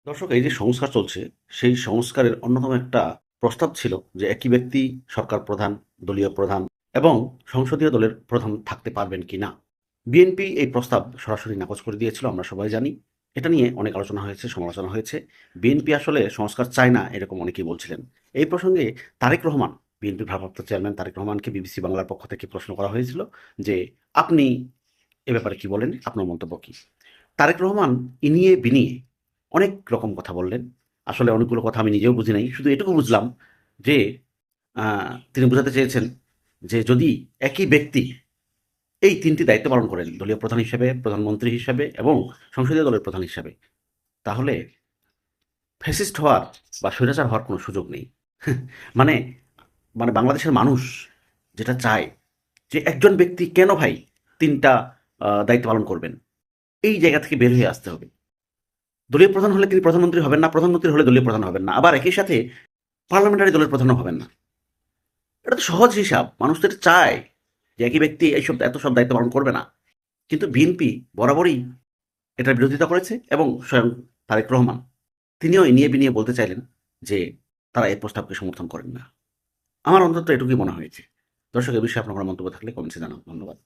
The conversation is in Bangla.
দর্শক, এই যে সংস্কার চলছে, সেই সংস্কারের অন্যতম একটা প্রস্তাব ছিল যে একই ব্যক্তি সরকার প্রধান, দলীয় প্রধান এবং সংসদীয় দলের প্রধান থাকতে পারবেন কিনা। বিএনপি এই প্রস্তাব সরাসরি নাকচ করে দিয়েছিল, আমরা সবাই জানি। এটা নিয়ে অনেক আলোচনা হয়েছে, সমালোচনা হয়েছে। বিএনপি আসলে সংস্কার চায় না, এরকম অনেকেই বলছিলেন। এই প্রসঙ্গে তারেক রহমান, বিএনপির ভারপ্রাপ্ত চেয়ারম্যান তারেক রহমানকে বিবিসি বাংলার পক্ষ থেকে প্রশ্ন করা হয়েছিল যে আপনি এ ব্যাপারে কি বলেন, আপনার মন্তব্য কি। তারেক রহমান ইনিয়ে বিনিয়ে অনেক রকম কথা বললেন। আসলে অনেকগুলো কথা আমি নিজেও বুঝি নাই। শুধু এটুকু বুঝলাম যে তিনি বোঝাতে চেয়েছেন যে যদি একই ব্যক্তি এই ৩ টি দায়িত্ব পালন করেন, দলীয় প্রধান হিসেবে, প্রধানমন্ত্রী হিসেবে এবং সংসদীয় দলের প্রধান হিসেবে, তাহলে ফ্যাসিস্ট হওয়ার বা স্বৈরাচার হওয়ার কোনো সুযোগ নেই। মানে মানে বাংলাদেশের মানুষ যেটা চায় যে একজন ব্যক্তি কেন ভাই ৩ টা দায়িত্ব পালন করবেন? এই জায়গা থেকে বের হয়ে আসতে হবে। দলীয় প্রধান হলে তিনি প্রধানমন্ত্রী হবেন না, প্রধানমন্ত্রী হলে দলীয় প্রধান হবেন না। আবার একই সাথে পার্লামেন্টারি দলের প্রধানও হবেন না। এটা তো সহজ হিসাব। মানুষ তো এটা চায় যে একই ব্যক্তি এইসব এত সব দায়িত্ব পালন করবে না। কিন্তু বিএনপি বরাবরই এটার বিরোধিতা করেছে এবং স্বয়ং তারেক রহমান তিনিও এ নিয়ে বিনিয়ে বলতে চাইলেন যে তারা এই প্রস্তাবকে সমর্থন করেন না। আমার অন্তত এটুকুই মনে হয়েছে। দর্শক, এ বিষয়ে আপনার কোনো মন্তব্য থাকলে কমেন্টসে জানান। ধন্যবাদ।